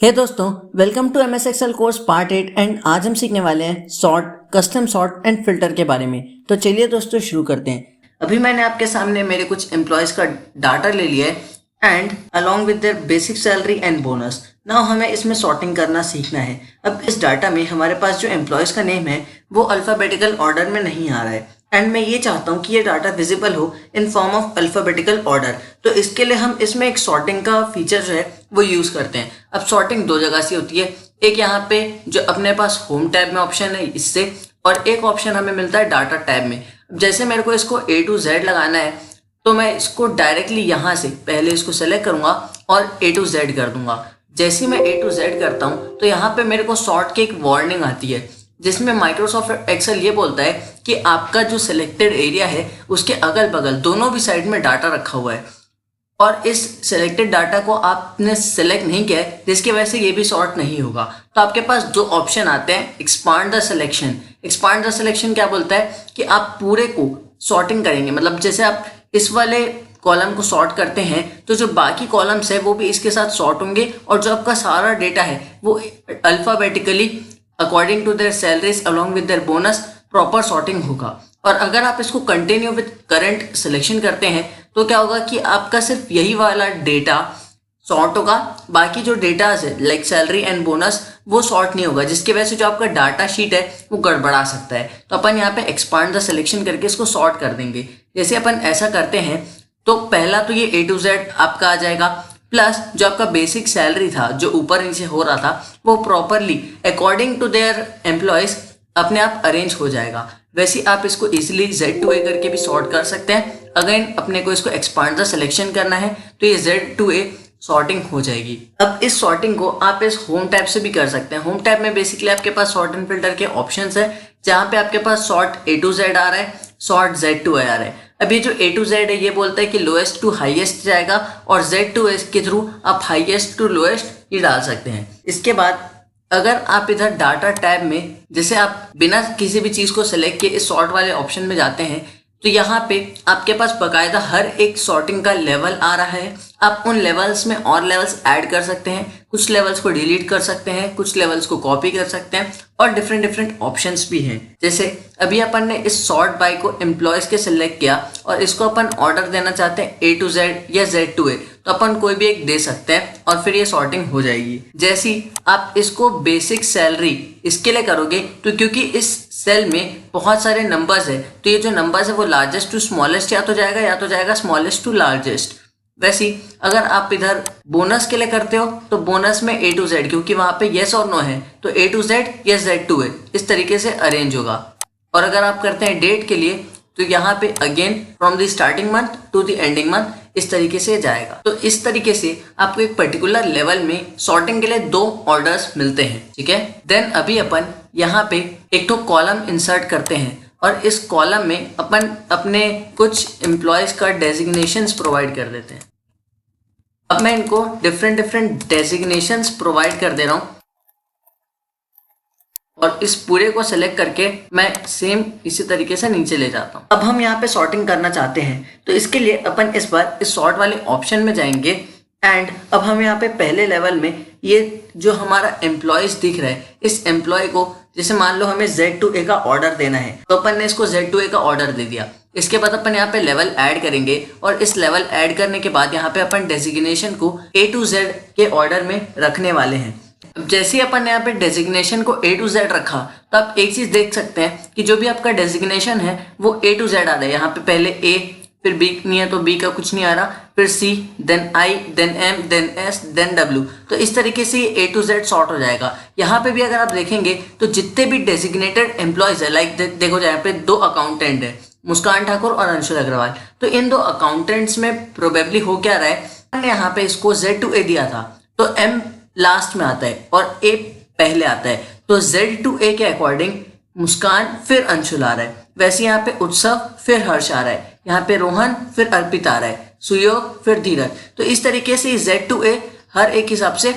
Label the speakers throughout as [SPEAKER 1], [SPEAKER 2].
[SPEAKER 1] हे दोस्तों, welcome to MS Excel course part 8 and आज हम सीखने वाले हैं sort, custom sort and filter के बारे में। तो चलिए दोस्तों शुरू करते हैं। अभी मैंने आपके सामने मेरे कुछ एम्प्लॉयज़ का डाटा ले लिया है and along with there basic salary and bonus. Now हमें इसमें सॉर्टिंग करना सीखना है। अब इस डाटा में हमारे पास जो एम्प्लॉयज़ का नेम है वो अल्फ़ाबेटिकल ऑर्डर में नहीं आ रहा है एंड मैं ये चाहता हूँ कि ये डाटा विजिबल हो in form of alphabetical order. तो इसके लिए हम इसमें एक सॉर्टिंग का फीचर जो है वो यूज़ करते हैं। अब सॉर्टिंग दो जगह से होती है, एक यहाँ पे जो अपने पास होम टैब में ऑप्शन है इससे, और एक ऑप्शन हमें मिलता है डाटा टैब में। जैसे मेरे को इसको A to Z लगाना है तो मैं इसको डायरेक्टली यहाँ से पहले इसको सेलेक्ट करूँगा और A to Z कर दूंगा। जैसे ही मैं A to Z करता हूँ तो यहाँ पे मेरे को सॉर्ट की एक वार्निंग आती है जिसमें माइक्रोसॉफ्ट एक्सेल ये बोलता है कि आपका जो सिलेक्टेड एरिया है उसके अगल बगल दोनों भी साइड में डाटा रखा हुआ है और इस सिलेक्टेड डाटा को आपने सेलेक्ट नहीं किया है, जिसकी वजह से ये भी सॉर्ट नहीं होगा। तो आपके पास दो ऑप्शन आते हैं, expand the selection. Expand the selection क्या बोलता है कि आप पूरे को सॉर्टिंग करेंगे, मतलब जैसे आप इस वाले कॉलम को सॉर्ट करते हैं तो जो बाकी कॉलम्स है वो भी इसके साथ सॉर्ट होंगे और जो आपका सारा डेटा है वो alphabetically according to their salaries along with their bonus proper sorting होगा। और अगर आप इसको कंटिन्यू विद करंट सिलेक्शन करते हैं तो क्या होगा कि आपका सिर्फ यही वाला डेटा सॉर्ट होगा, बाकी जो डेटा है लाइक सैलरी एंड बोनस वो सॉर्ट नहीं होगा, जिसकी वजह से जो आपका डाटा शीट है वो गड़बड़ा सकता है। तो अपन यहाँ पे एक्सपांड द सिलेक्शन करके इसको सॉर्ट कर देंगे। जैसे अपन ऐसा करते हैं तो पहला तो ये A to Z आपका आ जाएगा, प्लस जो आपका बेसिक सैलरी था जो ऊपर नीचे हो रहा था वो properly according to their employees अपने आप अरेंज हो जाएगा। वैसे आप इसको इजीली Z to A करके भी सॉर्ट कर सकते हैं। अगेन अपने को इसको एक्सपांड द सिलेक्शन करना है तो ये Z to A सॉर्टिंग हो जाएगी। अब इस सॉर्टिंग को आप इस होम टैब से भी कर सकते हैं। होम टैब में बेसिकली आपके पास सॉर्ट एंड फिल्टर के ऑप्शंस है, जहाँ पे आपके पास सॉर्ट A to Z आ रहा है, सॉर्ट Z to A आ रहा है। अब ये जो A to Z है ये बोलता है कि लोएस्ट टू हाईएस्ट जाएगा और Z to A के थ्रू आप हाईएस्ट टू लोएस्ट ये डाल सकते हैं। इसके बाद अगर आप इधर डाटा टैब में जैसे आप बिना किसी भी चीज़ को सेलेक्ट किए इस सॉर्ट वाले ऑप्शन में जाते हैं तो यहाँ पे आपके पास बकायदा हर एक सॉर्टिंग का लेवल आ रहा है। आप उन लेवल्स में और लेवल्स ऐड कर सकते हैं, कुछ लेवल्स को डिलीट कर सकते हैं, कुछ लेवल्स को कॉपी कर सकते हैं और डिफरेंट ऑप्शंस भी हैं। जैसे अभी अपन ने इस सॉर्ट बाय को एम्प्लॉयज़ के सिलेक्ट किया और इसको अपन ऑर्डर देना चाहते हैं A to Z या Z to A, तो अपन कोई भी एक दे सकते हैं और फिर ये सॉर्टिंग हो जाएगी। जैसी आप इसको बेसिक सैलरी इसके लिए करोगे तो क्योंकि इस सेल में बहुत सारे नंबर्स है तो ये जो नंबर्स है वो लार्जेस्ट टू स्मॉलेस्ट या तो जाएगा स्मॉलेस्ट टू लार्जेस्ट। वैसे अगर आप इधर बोनस के लिए करते हो तो बोनस में A to Z, क्योंकि वहाँ पे येस और नो है तो A to Z या Z to A इस तरीके से अरेंज होगा। और अगर आप करते हैं डेट के लिए तो यहाँ पे again from the starting month to the ending month इस तरीके से जाएगा। तो इस तरीके से आपको एक पर्टिकुलर लेवल में सॉर्टिंग के लिए दो ऑर्डर्स मिलते हैं, ठीक है। देन अभी अपन यहाँ पे एक तो कॉलम इंसर्ट करते हैं और इस कॉलम में अपन अपने कुछ एम्प्लॉयज़ का डेजिग्नेशंस प्रोवाइड कर देते हैं। अब मैं इनको डिफरेंट डेजिग्नेशंस प्रोवाइड कर दे रहा हूँ और इस पूरे को सेलेक्ट करके मैं सेम इसी तरीके से नीचे ले जाता हूँ। अब हम यहाँ पे सॉर्टिंग करना चाहते हैं तो इसके लिए अपन इस बार इस सॉर्ट वाले ऑप्शन में जाएंगे एंड अब हम यहाँ पे पहले लेवल में ये जो हमारा एम्प्लॉयज़ दिख रहा है इस एम्प्लॉय को, जैसे मान लो हमें Z to A का ऑर्डर देना है तो अपन ने इसको Z to A का ऑर्डर दे दिया। इसके बाद अपन यहाँ पे लेवल ऐड करेंगे और इस लेवल ऐड करने के बाद यहाँ पे अपन डेजिग्नेशन को A to Z के ऑर्डर में रखने वाले हैं। अब जैसे ही अपन यहाँ पे डेजिग्नेशन को A to Z रखा तो आप एक चीज़ देख सकते हैं कि जो भी आपका डेजिग्नेशन है वो A to Z आ रहा है। यहाँ पे पहले A, फिर B नहीं है तो B का कुछ नहीं आ रहा, फिर C, then I, then M, then S, then W। तो इस तरीके से A to Z सॉर्ट हो जाएगा। यहाँ पे भी अगर आप देखेंगे तो जितने भी डेजिग्नेटेड एम्प्लॉयज़ है लाइक देखो यहाँ पे दो अकाउंटेंट है, मुस्कान ठाकुर और अंशुल अग्रवाल, तो इन दो अकाउंटेंट्स में प्रोबेबली हो क्या रहा है, हमने यहाँ पे इसको Z to A दिया था तो M लास्ट में आता है और A पहले आता है तो Z to A के अकॉर्डिंग मुस्कान फिर अंशुल आ रहा है। वैसे यहाँ पे उत्सव फिर हर्ष आ रहा है, यहाँ पे रोहन फिर अर्पित आ रहा है, सुयोग फिर धीरज। तो इस तरीके से Z to A हर एक हिसाब से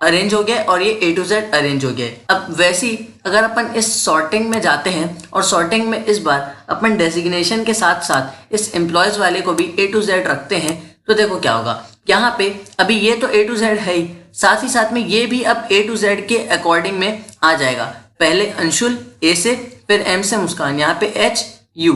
[SPEAKER 1] अरेंज हो गया और ये A to Z अरेंज हो गया। अब वैसे ही अगर अपन इस सॉर्टिंग में जाते हैं और सॉर्टिंग में इस बार अपन डेजिग्नेशन के साथ साथ इस एम्प्लॉयज़ वाले को भी A to Z रखते हैं तो देखो क्या होगा। यहाँ पे अभी ये तो A to Z है ही, साथ ही साथ में ये भी अब A to Z के अकॉर्डिंग में आ जाएगा। पहले अंशुल A से, फिर M से मुस्कान, यहाँ पे H U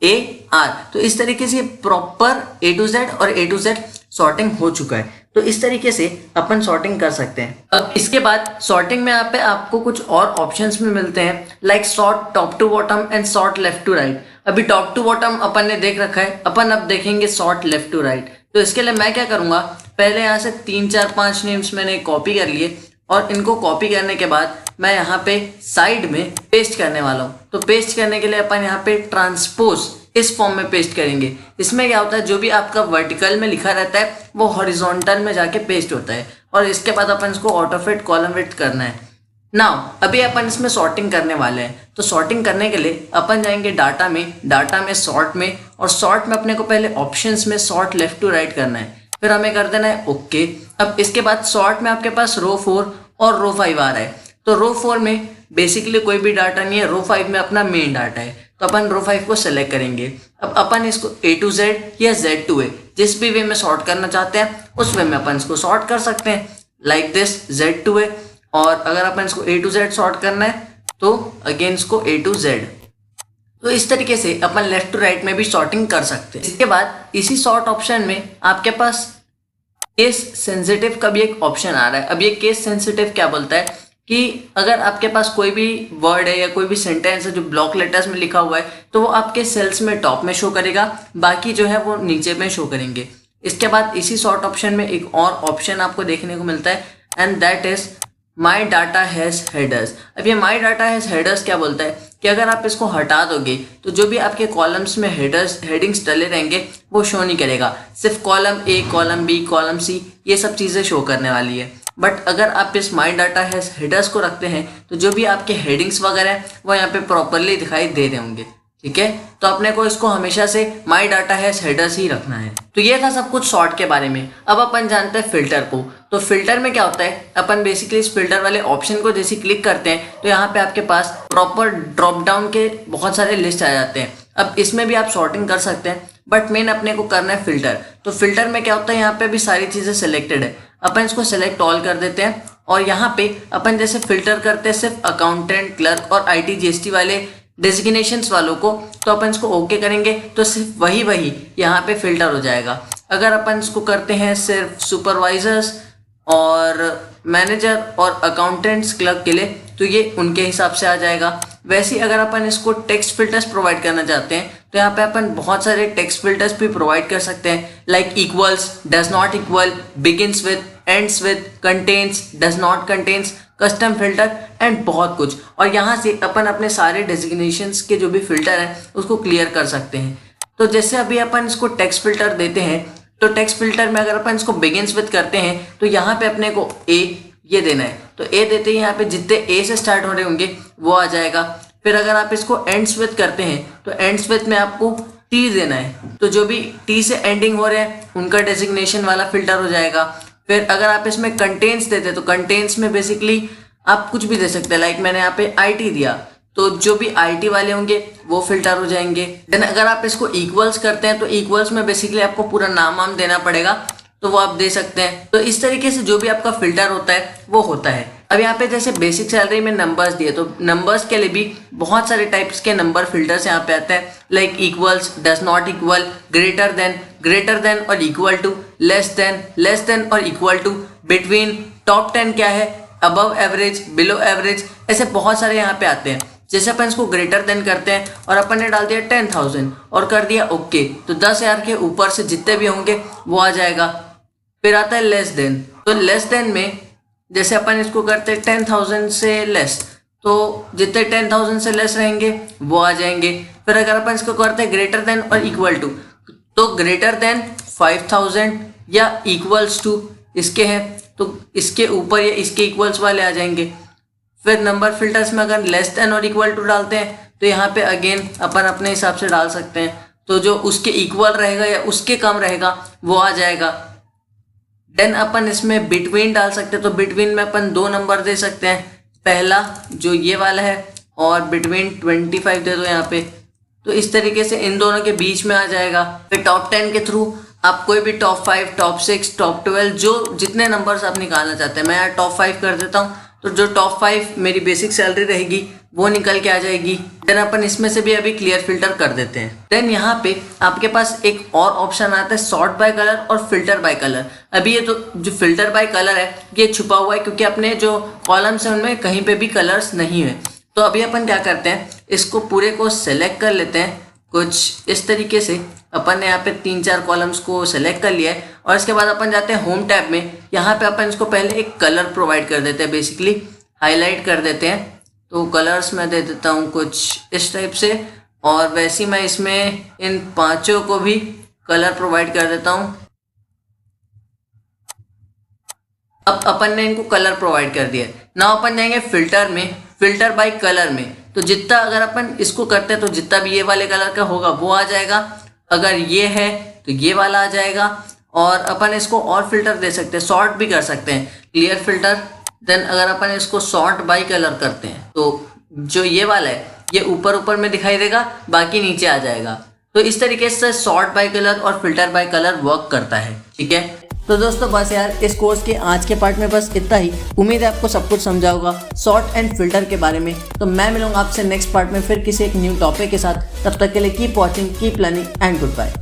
[SPEAKER 1] A R। तो इस तरीके से प्रॉपर A to Z और A to Z सॉर्टिंग हो चुका है। तो इस तरीके से अपन सॉर्टिंग कर सकते हैं। अब इसके बाद सॉर्टिंग में यहाँ पे आपको कुछ और ऑप्शंस भी मिलते हैं, like sort top to bottom and sort left to right. अभी टॉप टू बॉटम अपन ने देख रखा है, अपन अब देखेंगे सॉर्ट लेफ्ट टू राइट। तो इसके लिए मैं क्या करूंगा, पहले यहाँ से 3 4 5 नेम्स मैंने कॉपी कर लिए और इनको कॉपी करने के बाद मैं यहाँ पे साइड में पेस्ट करने वाला हूँ। तो पेस्ट करने के लिए अपन यहाँ पे ट्रांसपोज इस फॉर्म में पेस्ट करेंगे। इसमें क्या होता है, जो भी आपका वर्टिकल में लिखा रहता है वो हॉरिजॉन्टल में जाके पेस्ट होता है और इसके बाद अपन इसको ऑटोफिट कॉलम फिट करना है। नाउ अभी अपन इसमें सॉर्टिंग करने वाले हैं। तो सॉर्टिंग करने के लिए अपन जाएंगे डाटा में सॉर्ट में, और सॉर्ट में अपने को पहले ऑप्शंस में सॉर्ट लेफ्ट टू राइट करना है, फिर हमें कर देना है ओके। अब इसके बाद सॉर्ट में आपके पास रो 4 और रो 5 आ रहा है। तो रो 4 में बेसिकली कोई भी डाटा नहीं है, रो 5 में अपना मेन डाटा है। तो अपन रो 5 को सेलेक्ट करेंगे। अब अपन इसको A to Z या Z to A जिस भी वे में सॉर्ट करना चाहते हैं उस वे में अपन इसको सॉर्ट कर सकते हैं, like this Z to A। और अगर अपन इसको A to Z सॉर्ट करना है तो अगेन इसको A to Z। तो इस तरीके से अपन लेफ्ट टू राइट में भी सॉर्टिंग कर सकते हैं। इसके बाद इसी सॉर्ट ऑप्शन में आपके पास केस सेंसिटिव का भी एक ऑप्शन आ रहा है। अब ये केस सेंसिटिव क्या बोलता है कि अगर आपके पास कोई भी वर्ड है या कोई भी सेंटेंस है जो ब्लॉक लेटर्स में लिखा हुआ है तो वो आपके सेल्स में टॉप में शो करेगा, बाकी जो है वो नीचे में शो करेंगे। इसके बाद इसी सॉर्ट ऑप्शन में एक और ऑप्शन आपको देखने को मिलता है and that is my data has headers. अब ये माई डाटा हैज़ हेडर्स क्या बोलता है कि अगर आप इसको हटा दोगे तो जो भी आपके कॉलम्स में हेडिंग्स डले रहेंगे वो शो नहीं करेगा, सिर्फ column A, column B, column C ये सब चीज़ें शो करने वाली है। बट अगर आप इस माई डाटा हैज़ हेडर्स को रखते हैं तो जो भी आपके हेडिंग्स वगैरह हैं वो यहाँ पे प्रॉपरली दिखाई दे रहे होंगे। ठीक है, तो अपने को इसको हमेशा से माई डाटा हैज़ हेडर्स ही रखना है। तो ये था सब कुछ सॉर्ट के बारे में। अब अपन जानते हैं फिल्टर को। तो फिल्टर में क्या होता है, अपन बेसिकली इस फिल्टर वाले ऑप्शन को जैसे क्लिक करते हैं तो यहाँ पे आपके पास प्रॉपर ड्रॉप डाउन के बहुत सारे लिस्ट आ जाते हैं। अब इसमें भी आप सॉर्टिंग कर सकते हैं बट मेन अपने को करना है फिल्टर। तो फिल्टर में क्या होता है, यहाँ पे भी सारी चीज़ें सिलेक्टेड है, अपन इसको सिलेक्ट ऑल कर देते हैं और यहाँ पे अपन जैसे फिल्टर करते हैं सिर्फ अकाउंटेंट, क्लर्क और IT GST वाले डेजिग्नेशंस वालों को, तो अपन इसको ओके करेंगे तो सिर्फ वही यहाँ पे फिल्टर हो जाएगा। अगर अपन इसको करते हैं सिर्फ सुपरवाइजर्स और मैनेजर और अकाउंटेंट्स, क्लर्क के लिए, तो ये उनके हिसाब से आ जाएगा। वैसे ही अगर अपन इसको टेक्स्ट फिल्टर्स प्रोवाइड करना चाहते हैं तो यहाँ पे अपन बहुत सारे टेक्स्ट फिल्टर्स भी प्रोवाइड कर सकते हैं, like equals, does not equal, begins with, ends with, contains, does not contains, custom filter and बहुत कुछ। और यहाँ से अपन अपने सारे डेजिग्नेशंस के जो भी फिल्टर हैं उसको क्लियर कर सकते हैं। तो जैसे अभी अपन इसको टेक्स्ट फिल्टर देते हैं तो टेक्स्ट फिल्टर में अगर अपन इसको बिगिंस विद करते हैं तो यहाँ पे अपने को A ये देना है। तो A देते ही यहाँ पे जितने A से स्टार्ट हो रहे होंगे वो आ जाएगा। फिर अगर आप इसको एंड्स विद करते हैं तो एंड्स विद में आपको T देना है, तो जो भी T से एंडिंग हो रहे हैं उनका डेजिग्नेशन वाला फिल्टर हो जाएगा। फिर अगर आप इसमें कंटेंट्स देते हैं तो कंटेंट्स में बेसिकली आप कुछ भी दे सकते हैं, लाइक मैंने यहाँ पे IT दिया तो जो भी IT वाले होंगे वो फिल्टर हो जाएंगे। देन अगर आप इसको इक्वल्स करते हैं तो इक्वल्स में बेसिकली आपको पूरा नाम देना पड़ेगा, तो वो आप दे सकते हैं। तो इस तरीके से जो भी आपका फिल्टर होता है वो होता है। अब यहाँ पे जैसे बेसिक सैलरी में नंबर्स दिए तो नंबर्स के लिए भी बहुत सारे टाइप्स के नंबर फिल्टर्स यहाँ पे आते हैं, like equals, does not equal, greater than और इक्वल टू, लेस देन और इक्वल टू, बिटवीन, टॉप 10 क्या है, अबव एवरेज, बिलो एवरेज, ऐसे बहुत सारे यहाँ पे आते हैं। जैसे अपन इसको ग्रेटर देन करते हैं और अपन ने डाल दिया 10,000 और कर दिया ओके, तो 10,000 के ऊपर से जितने भी होंगे वो आ जाएगा। फिर आता है लेस देन। तो लेस देन में जैसे अपन इसको करते हैं 10,000 से लेस, तो जितने 10,000 से लेस रहेंगे वो आ जाएंगे। फिर अगर अपन इसको करते हैं ग्रेटर देन और इक्वल टू, तो ग्रेटर देन 5,000 या इक्वल्स टू इसके हैं तो इसके ऊपर या इसके इक्वल्स वाले आ जाएंगे। फिर नंबर फिल्टर्स में अगर लेस देन और इक्वल टू डालते हैं तो यहाँ पे अगेन अपन अपने हिसाब से डाल सकते हैं, तो जो उसके इक्वल रहेगा या उसके कम रहेगा वो आ जाएगा। देन अपन इसमें बिटवीन डाल सकते हैं, तो बिटवीन में अपन 2 नंबर दे सकते हैं, पहला जो ये वाला है और बिटवीन 25 दे दो यहाँ पे, तो इस तरीके से इन दोनों के बीच में आ जाएगा। फिर टॉप 10 के थ्रू आप कोई भी टॉप 5, टॉप 6, टॉप 12 जो जितने नंबर्स आप निकालना चाहते हैं, मैं यहाँ टॉप 5 कर देता हूँ। तो जो टॉप 5 मेरी बेसिक सैलरी रहेगी वो निकल के आ जाएगी। देन अपन इसमें से भी अभी क्लियर फिल्टर कर देते हैं। देन यहाँ पे आपके पास एक और ऑप्शन आता है सॉर्ट बाय कलर और फिल्टर बाय कलर। अभी ये तो जो फिल्टर बाय कलर है ये छुपा हुआ है क्योंकि अपने जो कॉलम्स हैं उनमें कहीं पे भी कलर्स नहीं है। तो अभी अपन क्या करते हैं, इसको पूरे को सेलेक्ट कर लेते हैं कुछ इस तरीके से। अपन ने यहाँ पे 3-4 कॉलम्स को सेलेक्ट कर लिया है और इसके बाद अपन जाते हैं होम टैब में। यहाँ पे अपन इसको पहले एक कलर प्रोवाइड कर देते हैं, बेसिकली हाईलाइट कर देते हैं। तो कलर्स मैं दे देता हूँ कुछ इस टाइप से, और वैसे ही मैं इसमें इन 5 को भी कलर प्रोवाइड कर देता हूँ। अब अपन ने इनको कलर प्रोवाइड कर दिया। नाउ अपन जाएंगे फिल्टर में, फिल्टर बाय कलर में। तो जितना अगर अपन इसको करते हैं तो जितना भी ये वाले कलर का होगा वो आ जाएगा, अगर ये है तो ये वाला आ जाएगा। और अपन इसको और फिल्टर दे सकते हैं, सॉर्ट भी कर सकते हैं, क्लियर फिल्टर। देन अगर अपन इसको सॉर्ट बाय कलर करते हैं तो जो ये वाला है ये ऊपर ऊपर में दिखाई देगा, बाकी नीचे आ जाएगा। तो इस तरीके से सॉर्ट बाय कलर और फिल्टर बाय कलर वर्क करता है, ठीक है। तो दोस्तों बस यार इस कोर्स के आज के पार्ट में बस इतना ही। उम्मीद है आपको सब कुछ समझा होगा सॉर्ट एंड फिल्टर के बारे में। तो मैं मिलूंगा आपसे नेक्स्ट पार्ट में फिर किसी एक न्यू टॉपिक के साथ। तब तक के लिए keep watching, keep learning and good bye.